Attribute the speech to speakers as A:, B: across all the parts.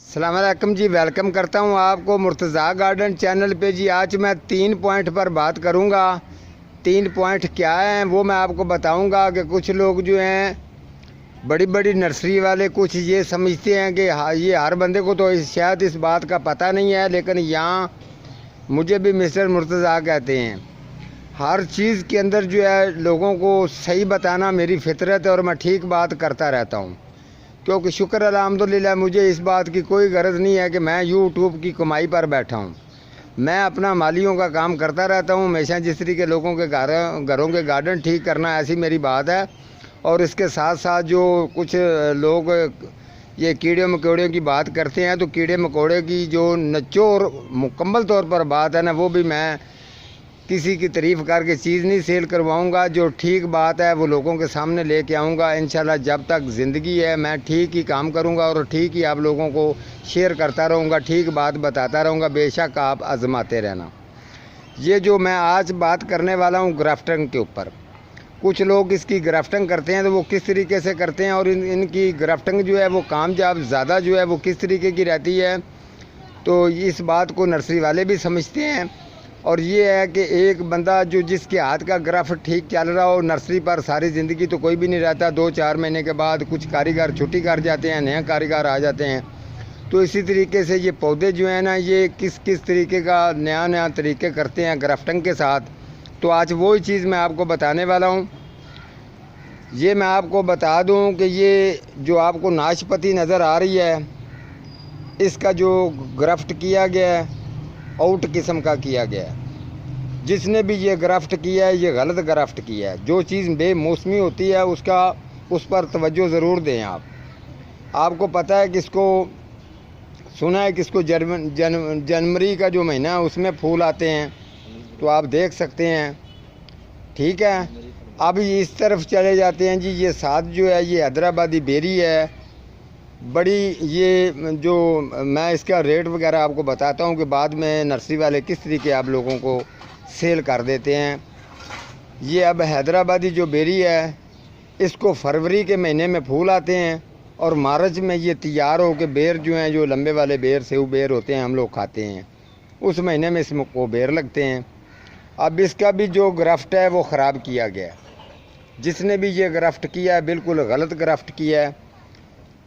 A: अस्सलाम वालेकुम जी, वेलकम करता हूँ आपको मुर्तज़ा गार्डन चैनल पे जी। आज मैं 3 पॉइंट पर बात करूँगा। 3 पॉइंट क्या हैं वो मैं आपको बताऊँगा कि कुछ लोग जो हैं बड़ी बड़ी नर्सरी वाले कुछ ये समझते हैं कि ये हर बंदे को तो शायद इस बात का पता नहीं है, लेकिन यहाँ मुझे भी मिस्टर मुर्तज़ा कहते हैं। हर चीज़ के अंदर जो है लोगों को सही बताना मेरी फितरत है और मैं ठीक बात करता रहता हूँ, क्योंकि शुक्र अल्हम्दुलिल्लाह मुझे इस बात की कोई गरज नहीं है कि मैं यूट्यूब की कमाई पर बैठा हूँ। मैं अपना मालियों का काम करता रहता हूँ हमेशा। जिस तरीके लोगों के घरों के गार्डन ठीक करना, ऐसी मेरी बात है। और इसके साथ साथ जो कुछ लोग ये कीड़े मकोड़ों की बात करते हैं, तो कीड़े मकोड़े की जो निचोड़ मुकम्मल तौर पर बात है ना, वो भी मैं किसी की तारीफ़ करके चीज़ नहीं सेल करवाऊंगा। जो ठीक बात है वो लोगों के सामने लेके आऊँगा इंशाल्लाह। जब तक ज़िंदगी है मैं ठीक ही काम करूँगा और ठीक ही आप लोगों को शेयर करता रहूँगा, ठीक बात बताता रहूँगा। बेशक आप आजमाते रहना। ये जो मैं आज बात करने वाला हूँ ग्राफ्टिंग के ऊपर, कुछ लोग इसकी ग्राफ्टिंग करते हैं तो वो किस तरीके से करते हैं और इनकी ग्राफ्टिंग जो है वो कामयाब ज़्यादा जो है वो किस तरीके की रहती है, तो इस बात को नर्सरी वाले भी समझते हैं। और ये है कि एक बंदा जो जिसके हाथ का ग्राफ्ट ठीक चल रहा हो नर्सरी पर, सारी ज़िंदगी तो कोई भी नहीं रहता। 2-4 महीने के बाद कुछ कारीगर छुट्टी कर जाते हैं, नए कारीगर आ जाते हैं। तो इसी तरीके से ये पौधे जो हैं ना, ये किस किस तरीके का नया तरीके करते हैं ग्राफ्टिंग के साथ, तो आज वही चीज़ मैं आपको बताने वाला हूँ। ये मैं आपको बता दूँ कि ये जो आपको नाशपाती नज़र आ रही है, इसका जो ग्राफ्ट किया गया है आउट किस्म का किया गया है। जिसने भी ये ग्राफ्ट किया है ये गलत ग्राफ्ट किया है। जो चीज़ बेमौसमी होती है उस पर तवज्जो ज़रूर दें आप। आपको पता है किसको सुना है किसको जनवरी का जो महीना है उसमें फूल आते हैं, तो आप देख सकते हैं। ठीक है, अब इस तरफ चले जाते हैं जी। ये साथ जो है ये हैदराबादी बेरी है बड़ी। ये जो मैं इसका रेट वगैरह आपको बताता हूँ कि बाद में नर्सरी वाले किस तरीके आप लोगों को सेल कर देते हैं। ये अब हैदराबादी जो बेरी है, इसको फरवरी के महीने में फूल आते हैं और मार्च में ये तैयार हो के बेर जो हैं, जो लंबे वाले बेर सेव बेर होते हैं हम लोग खाते हैं, उस महीने में इसमें को बेर लगते हैं। अब इसका भी जो ग्राफ्ट है वो ख़राब किया गया। जिसने भी ये ग्राफ्ट किया है बिल्कुल गलत ग्राफ्ट किया है।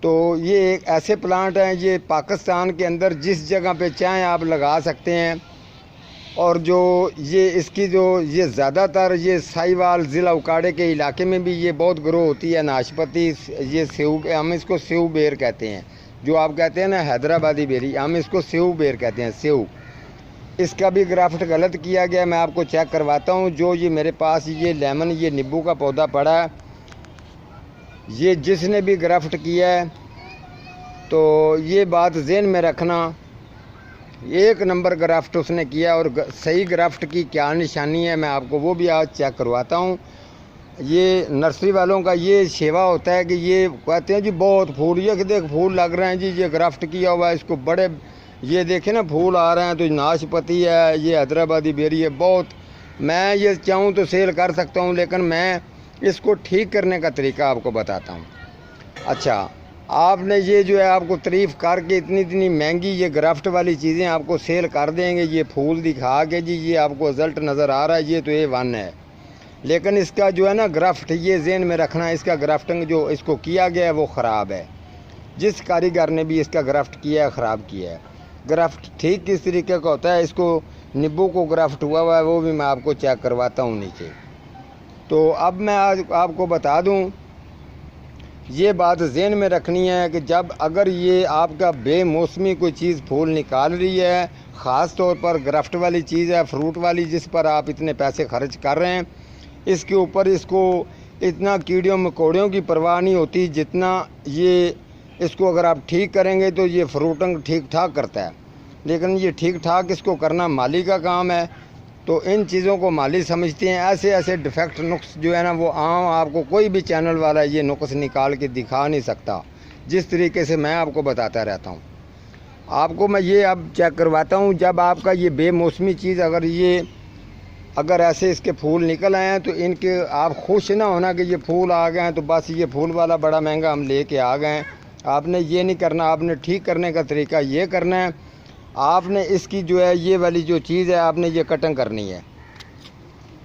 A: तो ये एक ऐसे प्लांट हैं, ये पाकिस्तान के अंदर जिस जगह पे चाहें आप लगा सकते हैं। और जो ये इसकी जो ये ज़्यादातर ये साहिवाल ज़िला उकाड़े के इलाके में भी ये बहुत ग्रो होती है नाशपाती। ये सेव, हम इसको सेव बेर कहते हैं। जो आप कहते हैं ना हैदराबादी बेरी, हम इसको सेव बेर कहते हैं, सेव। इसका भी ग्राफ्ट गलत किया गया। मैं आपको चेक करवाता हूँ। जो ये मेरे पास ये लेमन ये नींबू का पौधा पड़ा है, ये जिसने भी ग्राफ्ट किया है तो ये बात ज़हन में रखना, एक नंबर ग्राफ्ट उसने किया। और सही ग्राफ्ट की क्या निशानी है मैं आपको वो भी आज चेक करवाता हूँ। ये नर्सरी वालों का ये सेवा होता है कि ये कहते हैं जी बहुत फूल, ये देख फूल लग रहे हैं जी, ये ग्राफ्ट किया हुआ है, इसको बड़े ये देखे ना फूल आ रहे हैं, तो नाशपाती है, ये हैदराबादी बेरी है। बहुत मैं ये चाहूँ तो सेल कर सकता हूँ, लेकिन मैं इसको ठीक करने का तरीका आपको बताता हूँ। अच्छा, आपने ये जो है आपको तारीफ़ करके इतनी महंगी ये ग्राफ्ट वाली चीज़ें आपको सेल कर देंगे, ये फूल दिखा के जी ये आपको रिज़ल्ट नज़र आ रहा है, ये तो A1 है। लेकिन इसका जो है ना ग्राफ्ट, ये ज़हन में रखना, इसका ग्राफ्टिंग जो इसको किया गया है वो ख़राब है। जिस कारीगर ने भी इसका ग्राफ्ट किया है ख़राब किया है। ग्राफ्ट ठीक किस तरीके का होता है, इसको नींबू को ग्राफ्ट हुआ है वो भी मैं आपको चेक करवाता हूँ नीचे। तो अब मैं आज आपको बता दूं, ये बात ज़हन में रखनी है कि जब अगर ये आपका बेमौसमी कोई चीज़ फूल निकाल रही है, ख़ास तौर पर ग्राफ्ट वाली चीज़ है, फ्रूट वाली, जिस पर आप इतने पैसे खर्च कर रहे हैं, इसके ऊपर इसको इतना कीड़ों मकोड़ों की परवाह नहीं होती जितना ये इसको अगर आप ठीक करेंगे तो ये फ्रूटिंग ठीक ठाक करता है। लेकिन ये ठीक ठाक इसको करना माली का काम है, तो इन चीज़ों को माली समझते हैं। ऐसे ऐसे डिफेक्ट नुक्स जो है ना वो आम आपको कोई भी चैनल वाला ये नुक्स निकाल के दिखा नहीं सकता, जिस तरीके से मैं आपको बताता रहता हूँ। आपको मैं ये अब चेक करवाता हूँ। जब आपका ये बेमौसमी चीज़ अगर ऐसे इसके फूल निकल आए हैं तो इनके आप खुश ना होना कि ये फूल आ गए हैं तो बस ये फूल वाला बड़ा महंगा हम लेके आ गए हैं। आपने ये नहीं करना, आपने ठीक करने का तरीका ये करना है, आपने इसकी जो है ये वाली जो चीज़ है आपने ये कटिंग करनी है,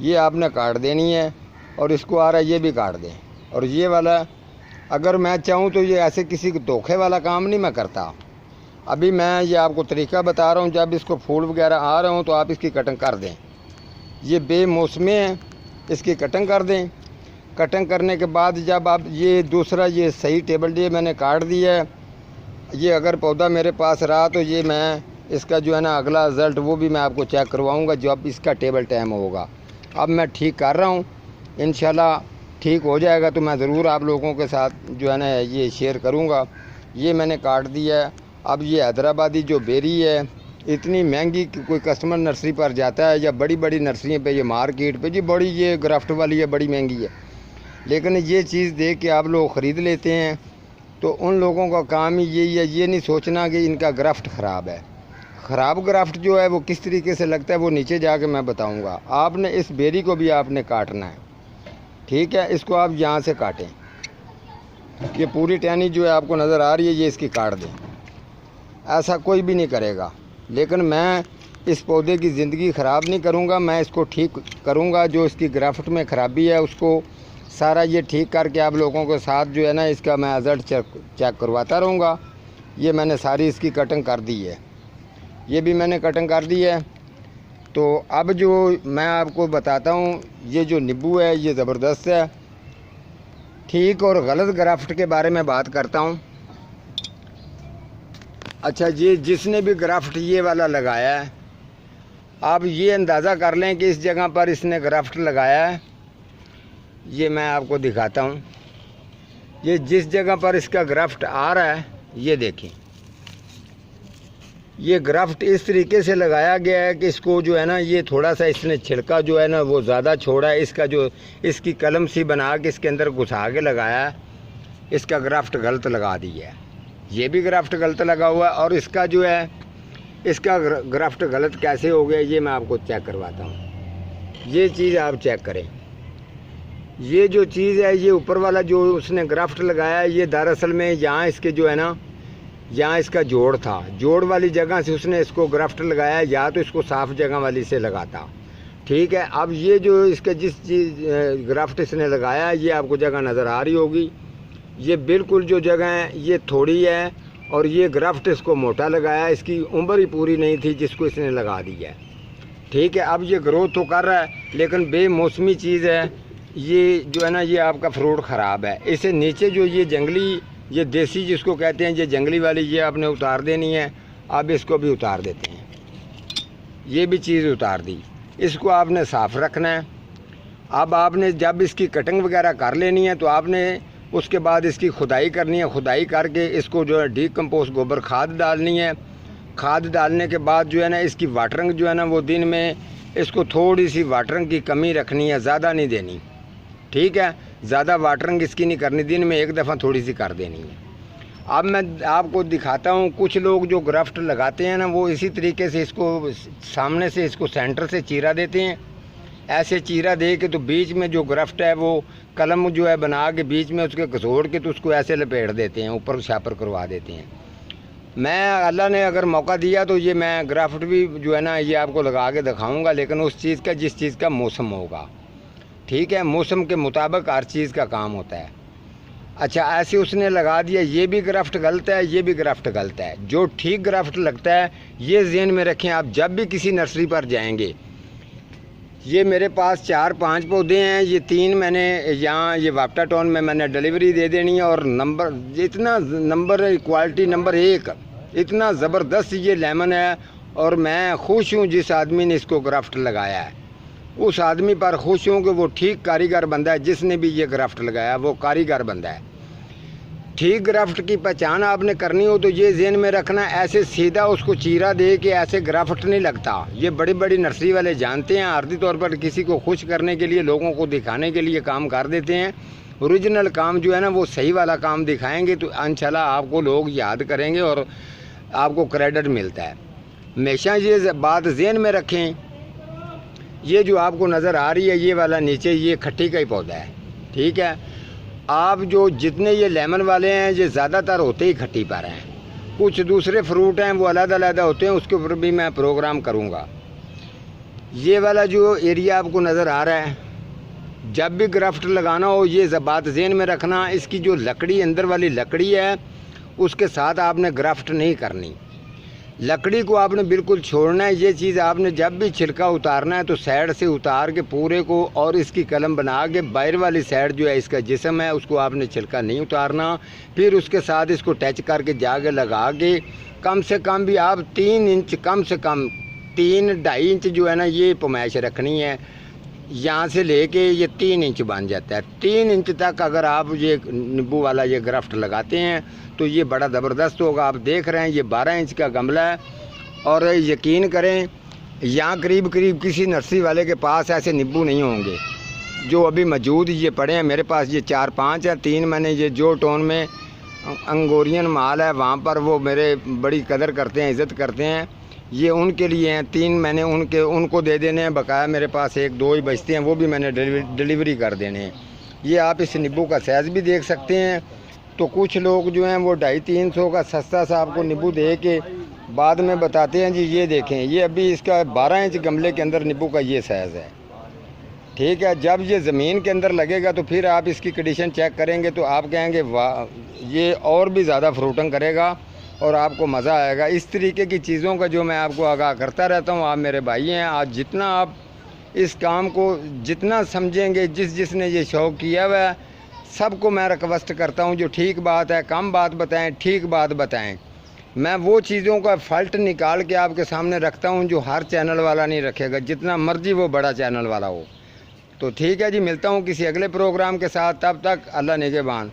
A: ये आपने काट देनी है और इसको आ रहा है ये भी काट दें। और ये वाला अगर मैं चाहूँ तो ये ऐसे किसी धोखे वाला काम नहीं मैं करता। अभी मैं ये आपको तरीका बता रहा हूँ, जब इसको फूल वगैरह आ रहे हों तो आप इसकी कटिंग कर दें। ये बेमौसमी है, इसकी कटिंग कर दें। कटिंग करने के बाद जब आप ये दूसरा ये सही टेबल ये मैंने काट दिया है, ये अगर पौधा मेरे पास रहा तो ये मैं इसका जो है ना अगला रिज़ल्ट वो भी मैं आपको चेक करवाऊँगा जब इसका टेबल टाइम होगा। अब मैं ठीक कर रहा हूँ, इंशाल्लाह ठीक हो जाएगा तो मैं ज़रूर आप लोगों के साथ जो है ना ये शेयर करूँगा। ये मैंने काट दिया है। अब ये हैदराबादी जो बेरी है इतनी महंगी कि कोई कस्टमर नर्सरी पर जाता है या बड़ी बड़ी नर्सरी पे, ये मार्केट पे जी बड़ी ये ग्राफ्ट वाली है, बड़ी महंगी है, लेकिन ये चीज़ देख के आप लोग ख़रीद लेते हैं। तो उन लोगों का काम ही यही है, ये नहीं सोचना कि इनका ग्राफ्ट ख़राब है। ख़राब ग्राफ्ट जो है वो किस तरीके से लगता है वो नीचे जाके मैं बताऊंगा। आपने इस बेरी को भी आपने काटना है, ठीक है। इसको आप यहाँ से काटें, ये पूरी टहनी जो है आपको नज़र आ रही है ये इसकी काट दें। ऐसा कोई भी नहीं करेगा, लेकिन मैं इस पौधे की ज़िंदगी ख़राब नहीं करूँगा, मैं इसको ठीक करूँगा। जो इसकी ग्राफ्ट में ख़राबी है उसको सारा ये ठीक करके आप लोगों के साथ जो है ना इसका मैं रिज़ल्ट चेक करवाता रहूँगा। ये मैंने सारी इसकी कटिंग कर दी है, ये भी मैंने कटिंग कर दी है। तो अब जो मैं आपको बताता हूँ, ये जो नींबू है ये ज़बरदस्त है। ठीक और गलत ग्राफ्ट के बारे में बात करता हूँ। अच्छा, ये जिसने भी ग्राफ्ट ये वाला लगाया है, आप ये अंदाज़ा कर लें कि इस जगह पर इसने ग्राफ्ट लगाया है। ये मैं आपको दिखाता हूँ, ये जिस जगह पर इसका ग्राफ्ट आ रहा है ये देखें, ये ग्राफ्ट इस तरीके से लगाया गया है कि इसको जो है ना ये थोड़ा सा इसने छिलका जो है ना वो ज़्यादा छोड़ा है। इसका जो इसकी कलम सी बना के इसके अंदर घुसा के लगाया है, इसका ग्राफ्ट गलत लगा दिया है। ये भी ग्राफ्ट गलत लगा हुआ है। और इसका जो है इसका ग्राफ्ट गलत कैसे हो गया ये मैं आपको चेक करवाता हूँ। ये चीज़ आप चेक करें, ये जो चीज़ है ये ऊपर वाला जो उसने ग्राफ्ट लगाया है ये दरअसल में यहाँ इसके जो है ना यहाँ इसका जोड़ था, जोड़ वाली जगह से उसने इसको ग्राफ्ट लगाया, या तो इसको साफ़ जगह वाली से लगाता, ठीक है। अब ये जो इसका जिस चीज़ ग्राफ्ट इसने लगाया ये आपको जगह नज़र आ रही होगी, ये बिल्कुल जो जगह है ये थोड़ी है और ये ग्राफ्ट इसको मोटा लगाया, इसकी उम्र ही पूरी नहीं थी जिसको इसने लगा दी है, ठीक है। अब ये ग्रोथ तो कर रहा है लेकिन बेमौसमी चीज़ है, ये जो है ना ये आपका फ्रूट ख़राब है। इसे नीचे जो ये जंगली ये देसी जिसको कहते हैं ये जंगली वाली ये आपने उतार देनी है। अब इसको भी उतार देते हैं, ये भी चीज़ उतार दी, इसको आपने साफ़ रखना है। अब आपने जब इसकी कटिंग वगैरह कर लेनी है तो आपने उसके बाद इसकी खुदाई करनी है। खुदाई करके इसको जो है डीकम्पोस्ट गोबर खाद डालनी है। खाद डालने के बाद जो है ना इसकी वाटरिंग जो है ना वो दिन में इसको थोड़ी सी वाटरिंग की कमी रखनी है, ज़्यादा नहीं देनी, ठीक है। ज़्यादा वाटरिंग इसकी नहीं करनी, दिन में एक दफ़ा थोड़ी सी कर देनी है। अब मैं आपको दिखाता हूँ, कुछ लोग जो ग्राफ्ट लगाते हैं ना वो इसी तरीके से इसको सामने से इसको सेंटर से चीरा देते हैं। ऐसे चीरा दे के तो बीच में जो ग्राफ्ट है वो कलम जो है बना के बीच में उसके घसोड़ के तो उसको ऐसे लपेट देते हैं, ऊपर छापर करवा देते हैं। मैं अल्लाह ने अगर मौका दिया तो ये मैं ग्राफ्ट भी जो है ना ये आपको लगा के दिखाऊँगा, लेकिन उस चीज़ का जिस चीज़ का मौसम होगा, ठीक है। मौसम के मुताबिक हर चीज़ का काम होता है। अच्छा, ऐसे उसने लगा दिया, ये भी ग्राफ्ट गलत है, ये भी ग्राफ्ट गलत है। जो ठीक ग्राफ्ट लगता है ये ज़हन में रखें आप जब भी किसी नर्सरी पर जाएंगे। ये मेरे पास 4-5 पौधे हैं, ये 3 मैंने यहाँ ये वाप्टा टाउन में मैंने डिलीवरी दे देनी है। और नंबर इतना नंबर क्वालिटी नंबर 1 इतना ज़बरदस्त ये लेमन है। और मैं खुश हूँ जिस आदमी ने इसको ग्राफ्ट लगाया है, उस आदमी पर खुश हूँ कि वो ठीक कारीगर बंदा है। जिसने भी ये ग्राफ्ट लगाया वो कारीगर बंदा है। ठीक ग्राफ्ट की पहचान आपने करनी हो तो ये ज़हन में रखना, ऐसे सीधा उसको चीरा दे के ऐसे ग्राफ्ट नहीं लगता। ये बड़ी बड़ी नर्सरी वाले जानते हैं, आर्थिक तौर पर किसी को खुश करने के लिए, लोगों को दिखाने के लिए काम कर देते हैं। ओरिजिनल काम जो है ना वो सही वाला काम दिखाएंगे तो इंशाल्लाह आपको लोग याद करेंगे और आपको क्रेडिट मिलता है। हमेशा ये बात ज़हन में रखें। ये जो आपको नज़र आ रही है ये वाला नीचे ये खट्टी का ही पौधा है, ठीक है। आप जो जितने ये लेमन वाले हैं ये ज़्यादातर होते ही खट्टी पर हैं, कुछ दूसरे फ्रूट हैं वो अलग-अलग होते हैं, उसके ऊपर भी मैं प्रोग्राम करूँगा। ये वाला जो एरिया आपको नज़र आ रहा है, जब भी ग्राफ्ट लगाना हो ये बात ज़हन में रखना, इसकी जो लकड़ी अंदर वाली लकड़ी है उसके साथ आपने ग्राफ्ट नहीं करनी, लकड़ी को आपने बिल्कुल छोड़ना है। ये चीज़ आपने जब भी छिलका उतारना है तो साइड से उतार के पूरे को और इसकी कलम बना के बाहर वाली साइड जो है इसका जिस्म है उसको आपने छिलका नहीं उतारना। फिर उसके साथ इसको टच करके जाके लगा के कम से कम भी आप 3 इंच, कम से कम 3-2.5 इंच जो है ना ये पमाइश रखनी है। यहाँ से लेके ये 3 इंच बन जाता है। 3 इंच तक अगर आप ये नींबू वाला ये ग्राफ्ट लगाते हैं तो ये बड़ा ज़बरदस्त होगा। आप देख रहे हैं ये 12 इंच का गमला है और यकीन करें यहाँ करीब करीब किसी नर्सरी वाले के पास ऐसे नींबू नहीं होंगे जो अभी मौजूद ये पड़े हैं। मेरे पास ये 4-5 है। 3 मैंने ये जो टाउन में अंगोरियन माल है वहाँ पर वो मेरे बड़ी कदर करते हैं, इज़्ज़त करते हैं, ये उनके लिए हैं। 3 मैंने उनको दे देने हैं, बकाया मेरे पास 1-2 ही बचते हैं, वो भी मैंने डिलीवरी कर देने हैं। ये आप इस नींबू का साइज़ भी देख सकते हैं। तो कुछ लोग जो हैं वो 250-300 का सस्ता सा आपको नींबू दे के बाद में बताते हैं जी ये देखें, ये अभी इसका 12 इंच गमले के अंदर नींबू का ये साइज़ है, ठीक है। जब ये ज़मीन के अंदर लगेगा तो फिर आप इसकी कंडीशन चेक करेंगे तो आप कहेंगे वाह, ये और भी ज़्यादा फ्रूटिंग करेगा और आपको मज़ा आएगा। इस तरीके की चीज़ों का जो मैं आपको आगाह करता रहता हूँ। आप मेरे भाई हैं, आज जितना आप इस काम को जितना समझेंगे, जिसने ये शौक़ किया हुआ है, सबको मैं रिक्वेस्ट करता हूँ जो ठीक बात है कम बात बताएं, ठीक बात बताएं। मैं वो चीज़ों का फल्ट निकाल के आपके सामने रखता हूँ जो हर चैनल वाला नहीं रखेगा, जितना मर्जी वो बड़ा चैनल वाला हो। तो ठीक है जी, मिलता हूँ किसी अगले प्रोग्राम के साथ, तब तक अल्लाह निगहबान।